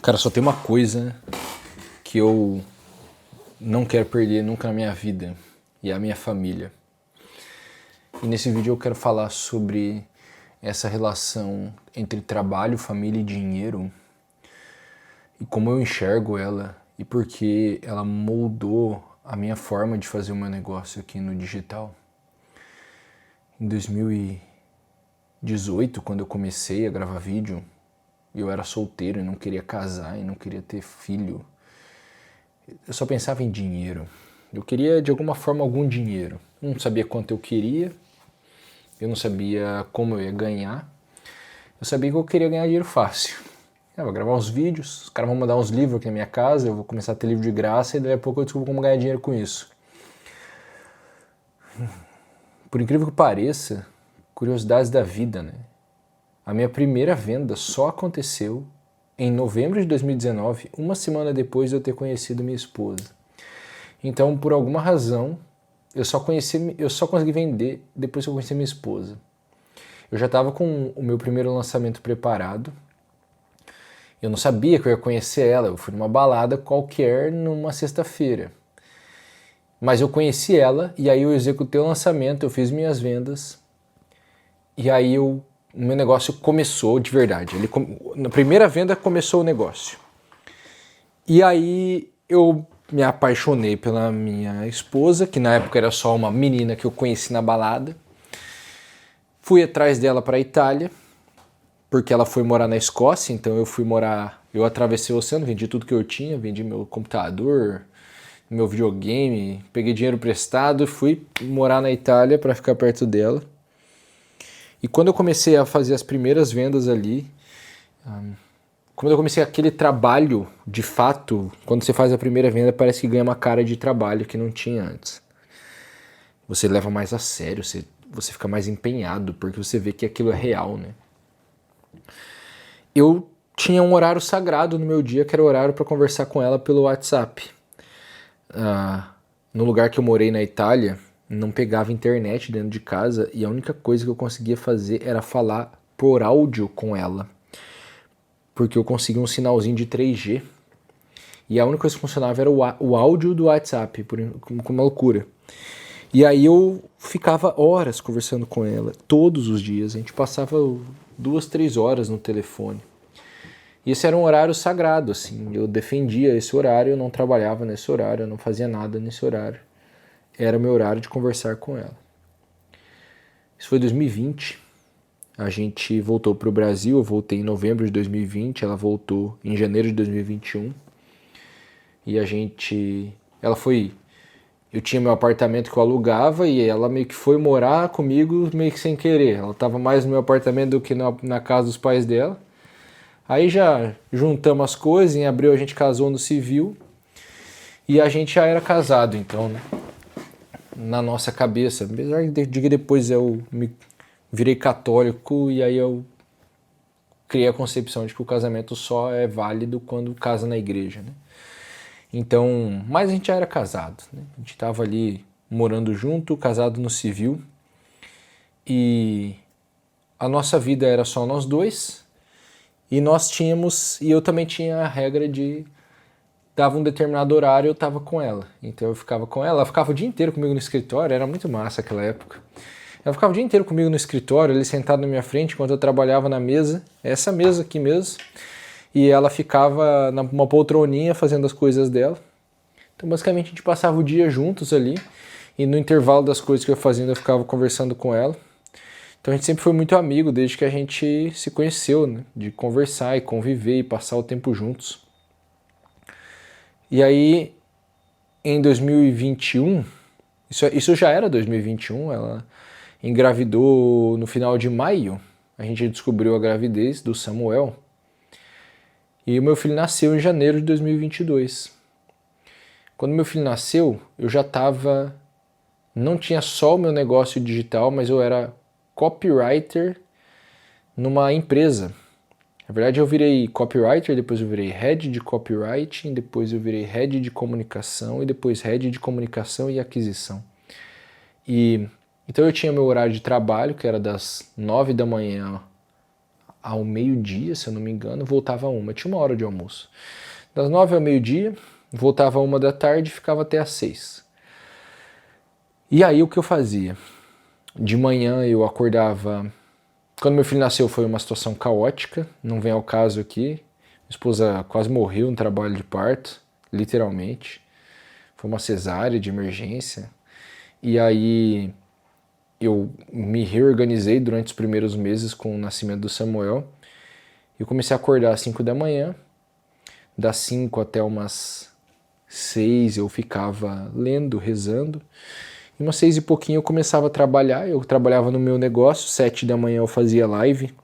Cara, só tem uma coisa que eu não quero perder nunca na minha vida, e é a minha família. E nesse vídeo eu quero falar sobre essa relação entre trabalho, família e dinheiro, e como eu enxergo ela, e porque ela moldou a minha forma de fazer o meu negócio aqui no digital. Em 2018, quando eu comecei a gravar vídeo, eu era solteiro e não queria casar e não queria ter filho. Eu só pensava em dinheiro. Eu queria de alguma forma algum dinheiro. Eu não sabia quanto eu queria, eu não sabia como eu ia ganhar. Eu sabia que eu queria ganhar dinheiro fácil. Eu vou gravar uns vídeos, os caras vão mandar uns livros aqui na minha casa, eu vou começar a ter livro de graça e daí a pouco eu descubro como ganhar dinheiro com isso. Por incrível que pareça, curiosidades da vida, né? A minha primeira venda só aconteceu em novembro de 2019, uma semana depois de eu ter conhecido minha esposa. Então, por alguma razão, eu só consegui vender depois que eu conheci minha esposa. Eu já estava com o meu primeiro lançamento preparado. Eu não sabia que eu ia conhecer ela. Eu fui numa balada qualquer numa sexta-feira. Mas eu conheci ela e aí eu executei o lançamento, eu fiz minhas vendas. E aí o meu negócio começou de verdade. Na primeira venda começou o negócio. E aí eu me apaixonei pela minha esposa, que na época era só uma menina que eu conheci na balada. Fui atrás dela para a Itália, porque ela foi morar na Escócia, então eu atravessei o oceano, vendi tudo que eu tinha, vendi meu computador, meu videogame, peguei dinheiro emprestado e fui morar na Itália para ficar perto dela. E quando eu comecei a fazer as primeiras vendas ali, quando eu comecei aquele trabalho, de fato, quando você faz a primeira venda, parece que ganha uma cara de trabalho que não tinha antes. Você leva mais a sério, você fica mais empenhado, porque você vê que aquilo é real, né? Eu tinha um horário sagrado no meu dia, que era o horário para conversar com ela pelo WhatsApp. No lugar que eu morei na Itália, não pegava internet dentro de casa e a única coisa que eu conseguia fazer era falar por áudio com ela. Porque eu conseguia um sinalzinho de 3G e a única coisa que funcionava era o áudio do WhatsApp, com uma loucura. E aí eu ficava horas conversando com ela, todos os dias. A gente passava 2, 3 horas no telefone. E esse era um horário sagrado, assim. Eu defendia esse horário, eu não trabalhava nesse horário, eu não fazia nada nesse horário. Era meu horário de conversar com ela. Isso foi 2020. A gente voltou para o Brasil, eu voltei em novembro de 2020, ela voltou em janeiro de 2021. E eu tinha meu apartamento que eu alugava e ela meio que foi morar comigo meio que sem querer. Ela estava mais no meu apartamento do que na casa dos pais dela. Aí já juntamos as coisas, em abril a gente casou no civil e a gente já era casado, então, né? Na nossa cabeça, apesar de que depois eu me virei católico e aí eu criei a concepção de que o casamento só é válido quando casa na igreja, né? Então, mas a gente já era casado, né? A gente estava ali morando junto, casado no civil e a nossa vida era só nós dois e eu também tinha a regra de dava um determinado horário eu tava com ela, então eu ficava com ela ficava o dia inteiro comigo no escritório, era muito massa aquela época. Ela ficava o dia inteiro comigo no escritório, ele sentado na minha frente enquanto eu trabalhava na mesa, essa mesa aqui mesmo, e ela ficava numa poltroninha fazendo as coisas dela. Então basicamente a gente passava o dia juntos ali, e no intervalo das coisas que eu ia fazendo eu ficava conversando com ela. Então a gente sempre foi muito amigo desde que a gente se conheceu, né? De conversar e conviver e passar o tempo juntos. E aí, em 2021, isso já era 2021, ela engravidou no final de maio, a gente descobriu a gravidez do Samuel, e o meu filho nasceu em janeiro de 2022. Quando meu filho nasceu, eu já não tinha só o meu negócio digital, mas eu era copywriter numa empresa. Na verdade eu virei copywriter, depois eu virei head de copywriting, depois eu virei head de comunicação e depois head de comunicação e aquisição. Então eu tinha meu horário de trabalho, que era das 9 da manhã ao meio-dia, se eu não me engano, voltava 1. Tinha 1 hora de almoço. Das 9 ao meio-dia, voltava 1 da tarde e ficava até às 6. E aí o que eu fazia? De manhã eu acordava... Quando meu filho nasceu foi uma situação caótica, não vem ao caso aqui. Minha esposa quase morreu no trabalho de parto, literalmente. Foi uma cesárea de emergência. E aí eu me reorganizei durante os primeiros meses com o nascimento do Samuel. Eu comecei a acordar às 5 da manhã. Das 5 até umas 6 eu ficava lendo, rezando. E umas 6 e pouquinho eu começava a trabalhar. Eu trabalhava no meu negócio, 7 da manhã eu fazia live.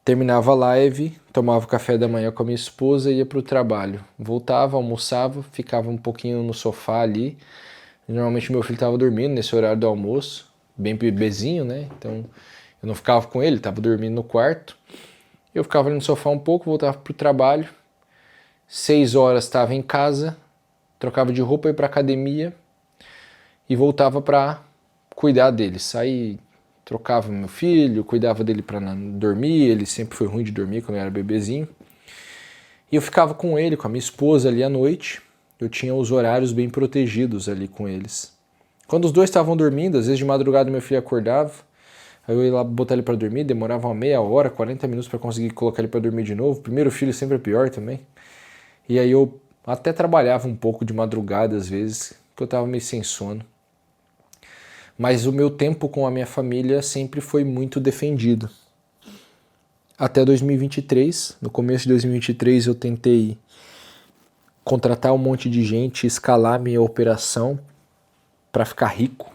Terminava a live, tomava café da manhã com a minha esposa e ia para o trabalho. Voltava, almoçava, ficava um pouquinho no sofá ali. Normalmente meu filho estava dormindo nesse horário do almoço, bem bebezinho, né? Então eu não ficava com ele, estava dormindo no quarto. Eu ficava ali no sofá um pouco, voltava para o trabalho. 6 horas estava em casa, trocava de roupa, ia para academia e voltava para cuidar dele. Saí, trocava meu filho, cuidava dele para dormir. Ele sempre foi ruim de dormir quando eu era bebezinho. E eu ficava com ele, com a minha esposa ali à noite. Eu tinha os horários bem protegidos ali com eles. Quando os dois estavam dormindo, às vezes de madrugada meu filho acordava, aí eu ia lá botar ele para dormir, demorava uma meia hora, 40 minutos para conseguir colocar ele para dormir de novo. Primeiro filho sempre é pior também. E aí eu até trabalhava um pouco de madrugada às vezes, porque eu estava meio sem sono. Mas o meu tempo com a minha família sempre foi muito defendido. Até 2023, no começo de 2023 eu tentei contratar um monte de gente, escalar minha operação para ficar rico.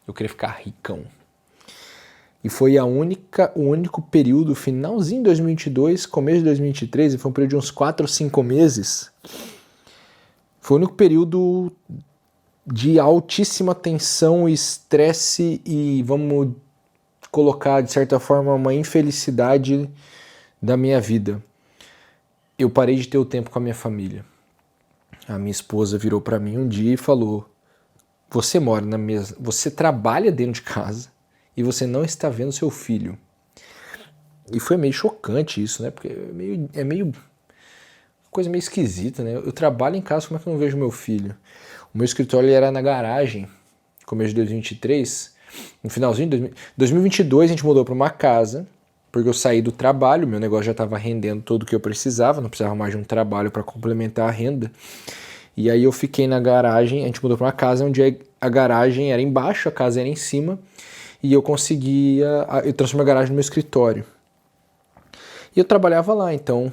Eu queria ficar ricão. E foi o único período, finalzinho de 2022, começo de 2023, e foi um período de uns 4 ou 5 meses. Foi o único período de altíssima tensão, estresse e, vamos colocar de certa forma, uma infelicidade da minha vida. Eu parei de ter o tempo com a minha família. A minha esposa virou para mim um dia e falou: você mora na mesma, você trabalha dentro de casa e você não está vendo seu filho. E foi meio chocante isso, né? Porque é meio coisa meio esquisita, né? Eu trabalho em casa, como é que eu não vejo meu filho? O meu escritório era na garagem, começo de 2023, no finalzinho de 2022 a gente mudou para uma casa, porque eu saí do trabalho, meu negócio já estava rendendo tudo o que eu precisava, não precisava mais de um trabalho para complementar a renda. E aí eu fiquei na garagem, a gente mudou para uma casa onde a garagem era embaixo, a casa era em cima, e eu transformei a garagem no meu escritório. E eu trabalhava lá, então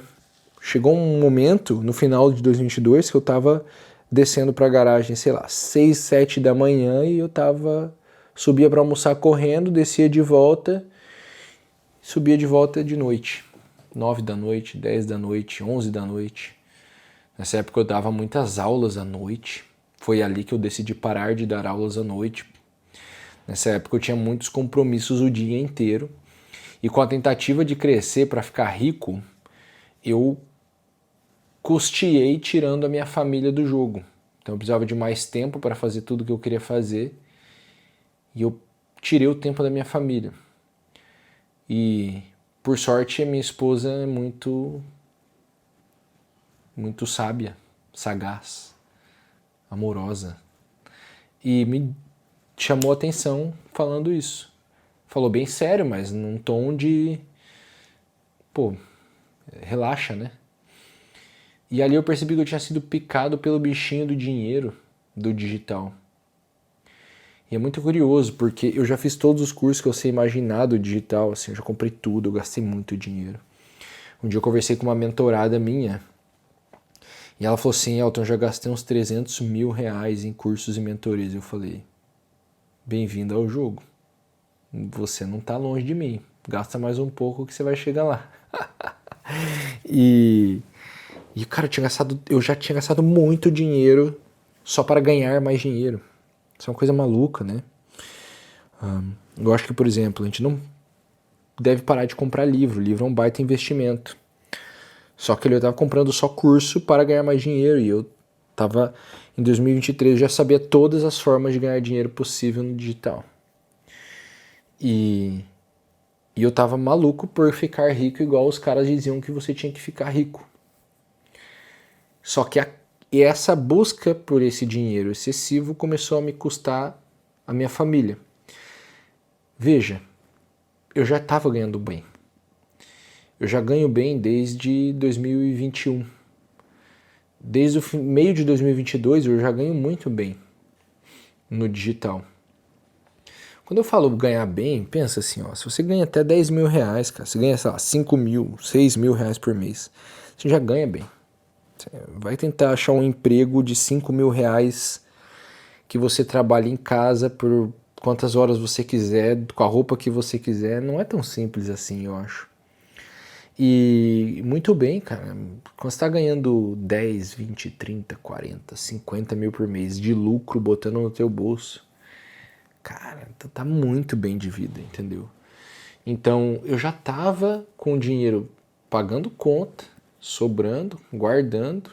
chegou um momento, no final de 2022, que eu estava descendo para a garagem, sei lá, 6, 7 da manhã, e eu subia para almoçar correndo, descia de volta, subia de volta de noite, 9 da noite, 10 da noite, 11 da noite. Nessa época eu dava muitas aulas à noite, foi ali que eu decidi parar de dar aulas à noite. Nessa época eu tinha muitos compromissos o dia inteiro, e com a tentativa de crescer para ficar rico, eu custeei tirando a minha família do jogo. Então eu precisava de mais tempo para fazer tudo o que eu queria fazer, e eu tirei o tempo da minha família. E, por sorte, a minha esposa é muito sábia, sagaz, amorosa. E me chamou a atenção falando isso. Falou bem sério, mas num tom de... Pô, relaxa, né? E ali eu percebi que eu tinha sido picado pelo bichinho do dinheiro, do digital. E é muito curioso, porque eu já fiz todos os cursos que eu sei imaginar do digital, assim, eu já comprei tudo, eu gastei muito dinheiro. Um dia eu conversei com uma mentorada minha, e ela falou assim: Elton, eu já gastei uns 300 mil reais em cursos e mentorias. Eu falei: bem-vindo ao jogo. Você não tá longe de mim. Gasta mais um pouco que você vai chegar lá. E cara, eu já tinha gastado muito dinheiro só para ganhar mais dinheiro. Isso é uma coisa maluca, né? Eu acho que, por exemplo, a gente não deve parar de comprar livro. Livro é um baita investimento. Só que eu estava comprando só curso para ganhar mais dinheiro. E eu estava, em 2023, eu já sabia todas as formas de ganhar dinheiro possível no digital. E E eu tava maluco por ficar rico igual os caras diziam que você tinha que ficar rico. Só que essa busca por esse dinheiro excessivo começou a me custar a minha família. Veja, eu já estava ganhando bem. Eu já ganho bem desde 2021. Desde o meio de 2022 eu já ganho muito bem no digital. Quando eu falo ganhar bem, pensa assim, ó, se você ganha até 10 mil reais, cara, você ganha, sei lá, 5 mil, 6 mil reais por mês, você já ganha bem. Você vai tentar achar um emprego de 5 mil reais que você trabalhe em casa por quantas horas você quiser, com a roupa que você quiser, não é tão simples assim, eu acho. E muito bem, cara, quando você está ganhando 10, 20, 30, 40, 50 mil por mês de lucro botando no teu bolso, cara, tá muito bem de vida, entendeu? Então eu já tava com o dinheiro pagando conta, sobrando, guardando,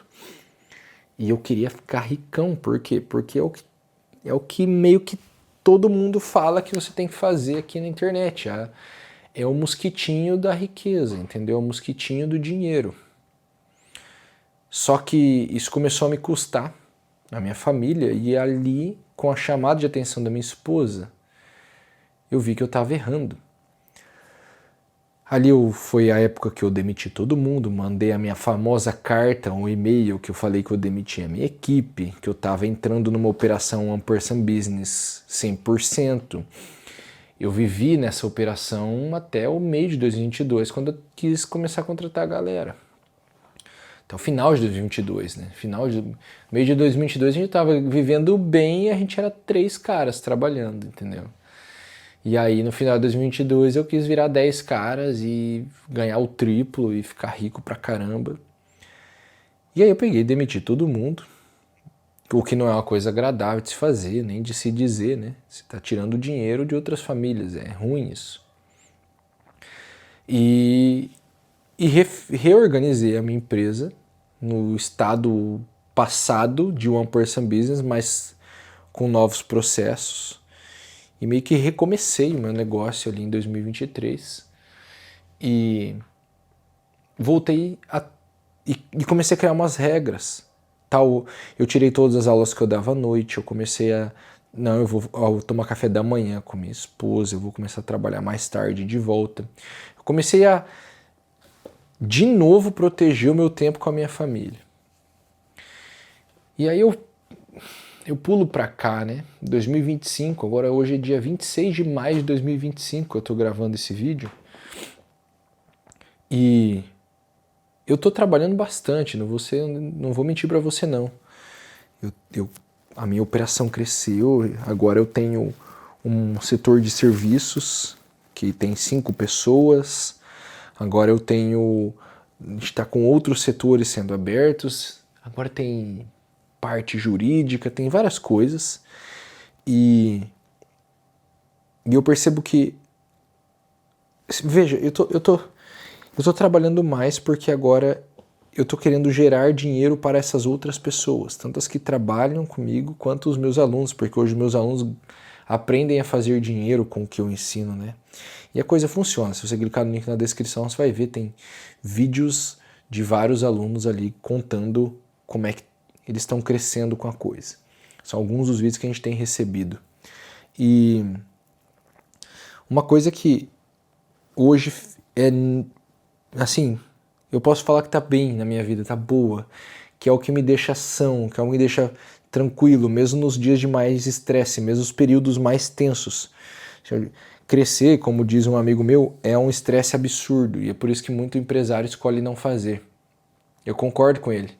e eu queria ficar ricão. Por quê? Porque é o que meio que todo mundo fala que você tem que fazer aqui na internet. É o mosquitinho da riqueza, entendeu? É o mosquitinho do dinheiro. Só que isso começou a me custar a minha família, e ali, com a chamada de atenção da minha esposa, eu vi que eu estava errando. Ali foi a época que eu demiti todo mundo, mandei a minha famosa carta, um e-mail que eu falei que eu demiti a minha equipe, que eu estava entrando numa operação 1% Business 100%. Eu vivi nessa operação até o meio de 2022, quando eu quis começar a contratar a galera. Até o final de 2022, né? Meio de 2022 a gente estava vivendo bem e a gente era 3 caras trabalhando, entendeu? E aí no final de 2022 eu quis virar 10 caras e ganhar o triplo e ficar rico pra caramba. E aí eu peguei e demiti todo mundo, o que não é uma coisa agradável de se fazer, nem de se dizer, né? Você tá tirando dinheiro de outras famílias, é ruim isso. E reorganizei a minha empresa no estado passado de 1% Business, mas com novos processos. E meio que recomecei o meu negócio ali em 2023 e voltei e comecei a criar umas regras. Eu tirei todas as aulas que eu dava à noite, eu comecei não, eu vou tomar café da manhã com minha esposa, eu vou começar a trabalhar mais tarde de volta. Eu comecei a, de novo, proteger o meu tempo com a minha família. E aí eu pulo pra cá, né? 2025, agora hoje é dia 26 de maio de 2025, eu tô gravando esse vídeo. E eu tô trabalhando bastante, não vou mentir pra você não. A minha operação cresceu, agora eu tenho um setor de serviços que tem 5 pessoas, agora a gente está com outros setores sendo abertos, agora tem parte jurídica, tem várias coisas, e eu percebo que, veja, eu tô trabalhando mais porque agora eu tô querendo gerar dinheiro para essas outras pessoas, tanto as que trabalham comigo quanto os meus alunos, porque hoje meus alunos aprendem a fazer dinheiro com o que eu ensino, né? E a coisa funciona. Se você clicar no link na descrição, você vai ver, tem vídeos de vários alunos ali contando como é que eles estão crescendo com a coisa. São alguns dos vídeos que a gente tem recebido. E uma coisa que hoje é, assim, eu posso falar que tá bem na minha vida, tá boa, que é o que me deixa são, que é o que me deixa tranquilo, mesmo nos dias de mais estresse, mesmo nos períodos mais tensos. Crescer, como diz um amigo meu, é um estresse absurdo, e é por isso que muito empresário escolhe não fazer. Eu concordo com ele.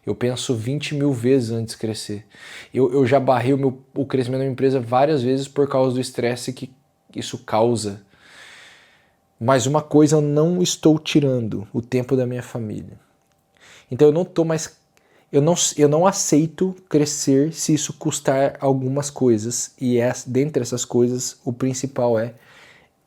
Eu penso 20 mil vezes antes de crescer. Eu já barrei o crescimento da minha empresa várias vezes por causa do estresse que isso causa. Mas uma coisa eu não estou tirando: o tempo da minha família. Então eu não aceito crescer se isso custar algumas coisas. E dentre essas coisas, o principal é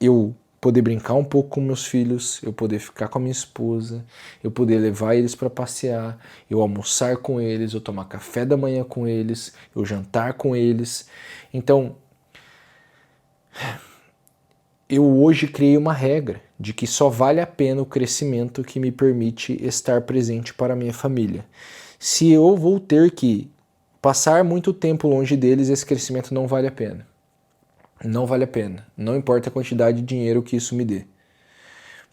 eu poder brincar um pouco com meus filhos, eu poder ficar com a minha esposa, eu poder levar eles para passear, eu almoçar com eles, eu tomar café da manhã com eles, eu jantar com eles. Então, eu hoje criei uma regra de que só vale a pena o crescimento que me permite estar presente para a minha família. Se eu vou ter que passar muito tempo longe deles, esse crescimento não vale a pena. Não vale a pena. Não importa a quantidade de dinheiro que isso me dê.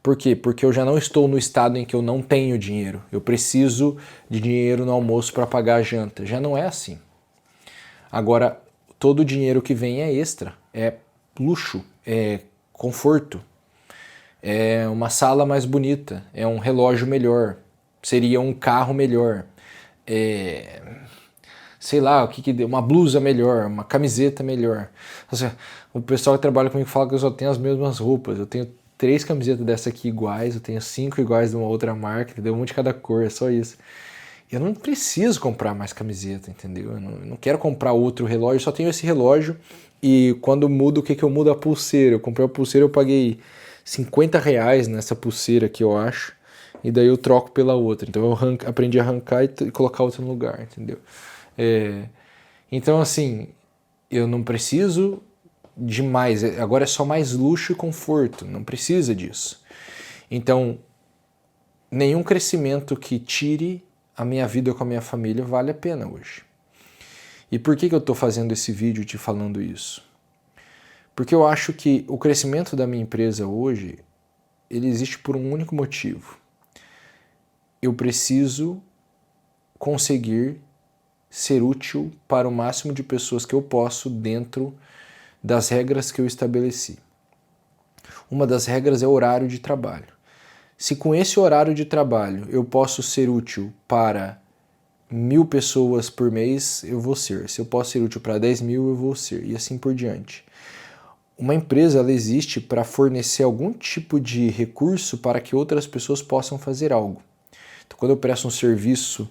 Por quê? Porque eu já não estou no estado em que eu não tenho dinheiro. Eu preciso de dinheiro no almoço para pagar a janta. Já não é assim. Agora, todo o dinheiro que vem é extra. É luxo, é conforto, é uma sala mais bonita, é um relógio melhor, seria um carro melhor, sei lá, uma blusa melhor, uma camiseta melhor. O pessoal que trabalha comigo fala que eu só tenho as mesmas roupas. Eu tenho 3 camisetas dessa aqui iguais, eu tenho 5 iguais de uma outra marca, entendeu? Um de cada cor, é só isso. Eu não preciso comprar mais camiseta, entendeu? Eu não quero comprar outro relógio, só tenho esse relógio e quando mudo, o que eu mudo? A pulseira. Eu comprei a pulseira, eu paguei R$50 nessa pulseira aqui, eu acho, e daí eu troco pela outra. Então eu aprendi a arrancar e colocar outra no lugar, entendeu? Então assim, eu não preciso de mais, agora é só mais luxo e conforto, não precisa disso. Então, nenhum crescimento que tire a minha vida com a minha família vale a pena hoje. E por que eu estou fazendo esse vídeo te falando isso? Porque eu acho que o crescimento da minha empresa hoje, ele existe por um único motivo. Eu preciso conseguir ser útil para o máximo de pessoas que eu posso dentro das regras que eu estabeleci. Uma das regras é o horário de trabalho. Se com esse horário de trabalho eu posso ser útil para 1.000 pessoas por mês, eu vou ser. Se eu posso ser útil para 10.000, eu vou ser. E assim por diante. Uma empresa ela existe para fornecer algum tipo de recurso para que outras pessoas possam fazer algo. Então, quando eu presto um serviço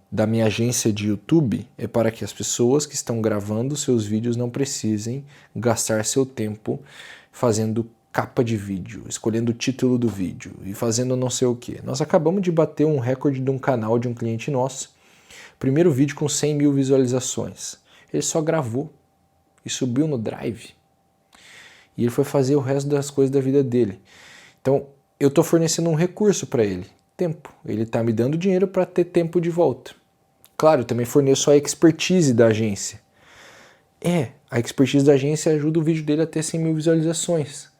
da minha agência de YouTube, é para que as pessoas que estão gravando seus vídeos não precisem gastar seu tempo fazendo capa de vídeo, escolhendo o título do vídeo e fazendo não sei o que. Nós acabamos de bater um recorde de um canal de um cliente nosso. Primeiro vídeo com 100.000 visualizações. Ele só gravou e subiu no Drive. E ele foi fazer o resto das coisas da vida dele. Então, eu estou fornecendo um recurso para ele. Tempo. Ele está me dando dinheiro para ter tempo de volta. Claro, eu também forneço a expertise da agência. A expertise da agência ajuda o vídeo dele a ter 100.000 visualizações.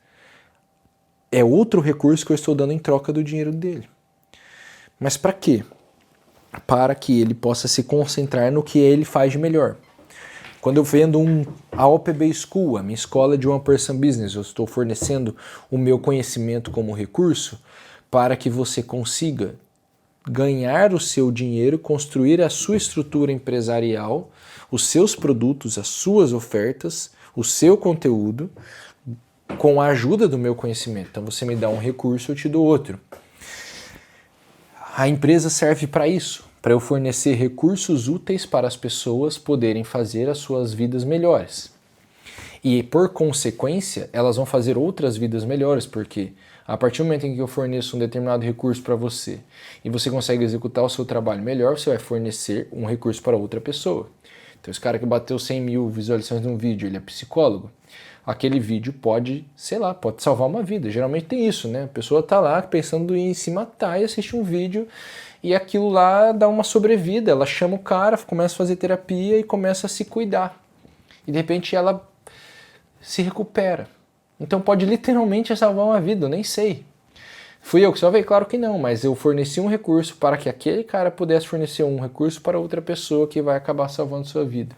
É outro recurso que eu estou dando em troca do dinheiro dele. Mas para quê? Para que ele possa se concentrar no que ele faz de melhor. Quando eu vendo a OPB School, a minha escola de One Person Business, eu estou fornecendo o meu conhecimento como recurso para que você consiga ganhar o seu dinheiro, construir a sua estrutura empresarial, os seus produtos, as suas ofertas, o seu conteúdo, com a ajuda do meu conhecimento. Então você me dá um recurso, eu te dou outro. A empresa serve para isso, para eu fornecer recursos úteis para as pessoas poderem fazer as suas vidas melhores. E por consequência, elas vão fazer outras vidas melhores, porque a partir do momento em que eu forneço um determinado recurso para você e você consegue executar o seu trabalho melhor, você vai fornecer um recurso para outra pessoa. Então esse cara que bateu 100.000 visualizações num vídeo, ele é psicólogo. Aquele vídeo pode, sei lá, pode salvar uma vida. Geralmente tem isso, né? A pessoa tá lá pensando em se matar e assiste um vídeo e aquilo lá dá uma sobrevida. Ela chama o cara, começa a fazer terapia e começa a se cuidar. E de repente ela se recupera. Então pode literalmente salvar uma vida, eu nem sei. Fui eu que salvei? Claro que não, mas eu forneci um recurso para que aquele cara pudesse fornecer um recurso para outra pessoa que vai acabar salvando sua vida.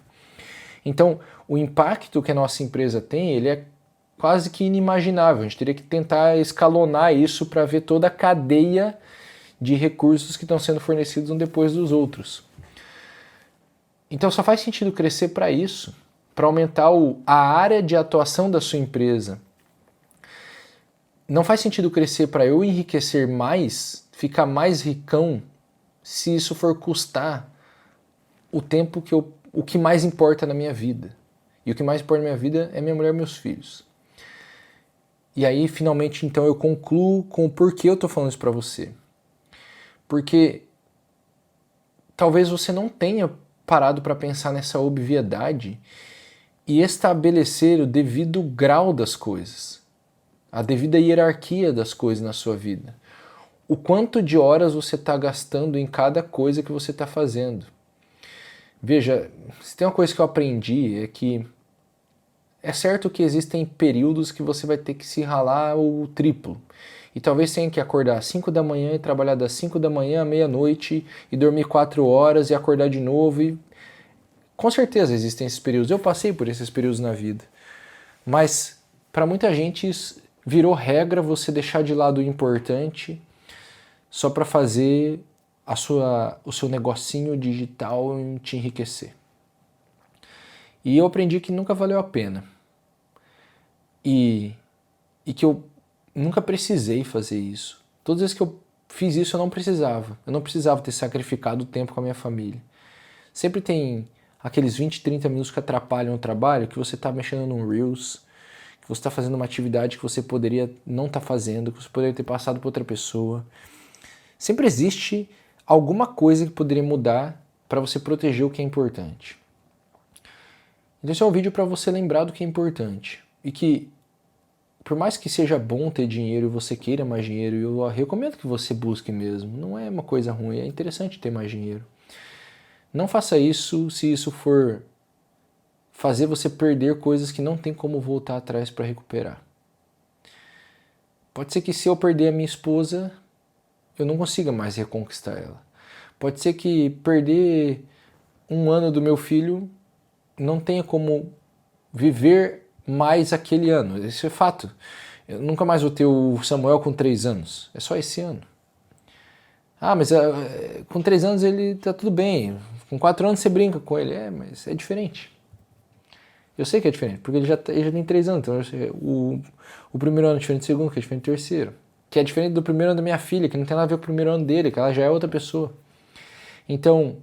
Então, o impacto que a nossa empresa tem, ele é quase que inimaginável. A gente teria que tentar escalonar isso para ver toda a cadeia de recursos que estão sendo fornecidos um depois dos outros. Então, só faz sentido crescer para isso, para aumentar a área de atuação da sua empresa. Não faz sentido crescer para eu enriquecer mais, ficar mais ricão, se isso for custar o tempo o que mais importa na minha vida. E o que mais importa na minha vida é minha mulher e meus filhos. E aí, finalmente, então, eu concluo com o porquê eu estou falando isso para você. Porque talvez você não tenha parado para pensar nessa obviedade e estabelecer o devido grau das coisas, a devida hierarquia das coisas na sua vida. O quanto de horas você está gastando em cada coisa que você está fazendo. Veja, se tem uma coisa que eu aprendi é que é certo que existem períodos que você vai ter que se ralar o triplo. E talvez tenha que acordar às 5 da manhã e trabalhar das 5 da manhã à meia-noite e dormir 4 horas e acordar de novo. E com certeza existem esses períodos. Eu passei por esses períodos na vida. Mas para muita gente isso virou regra você deixar de lado o importante só para fazer o seu negocinho digital te enriquecer. E eu aprendi que nunca valeu a pena. E que eu nunca precisei fazer isso. Todas as vezes que eu fiz isso eu não precisava. Eu não precisava ter sacrificado o tempo com a minha família. Sempre tem aqueles 20, 30 minutos que atrapalham o trabalho, que você está mexendo num Reels, que você está fazendo uma atividade que você poderia não estar fazendo, que você poderia ter passado para outra pessoa. Sempre existe alguma coisa que poderia mudar para você proteger o que é importante. Então esse é um vídeo para você lembrar do que é importante. E que, por mais que seja bom ter dinheiro e você queira mais dinheiro, eu recomendo que você busque mesmo. Não é uma coisa ruim, é interessante ter mais dinheiro. Não faça isso se isso for fazer você perder coisas que não tem como voltar atrás para recuperar. Pode ser que se eu perder a minha esposa, eu não consiga mais reconquistar ela. Pode ser que perder 1 ano do meu filho não tenha como viver mais aquele ano. Isso é fato. Eu nunca mais vou ter o Samuel com 3 anos. É só esse ano. Ah, mas com 3 anos ele tá tudo bem. Com 4 anos você brinca com ele. É, mas é diferente. Eu sei que é diferente, porque ele já tem 3 anos. Então o primeiro ano é diferente do segundo, que é diferente do terceiro. Que é diferente do primeiro ano da minha filha, que não tem nada a ver com o primeiro ano dele, que ela já é outra pessoa. Então,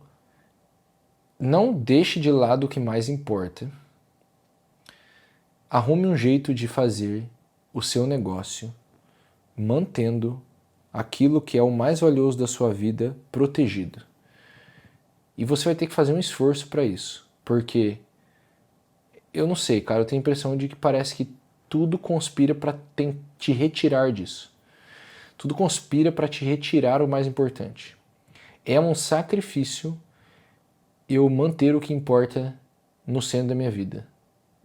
não deixe de lado o que mais importa. Arrume um jeito de fazer o seu negócio mantendo aquilo que é o mais valioso da sua vida protegido. E você vai ter que fazer um esforço para isso, porque eu não sei, cara, eu tenho a impressão de que parece que tudo conspira para te retirar disso. Tudo conspira para te retirar o mais importante. É um sacrifício eu manter o que importa no centro da minha vida.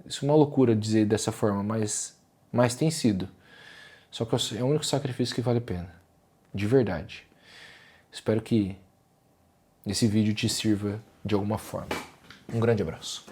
Isso é uma loucura dizer dessa forma, mas tem sido. Só que é o único sacrifício que vale a pena. De verdade. Espero que esse vídeo te sirva de alguma forma. Um grande abraço.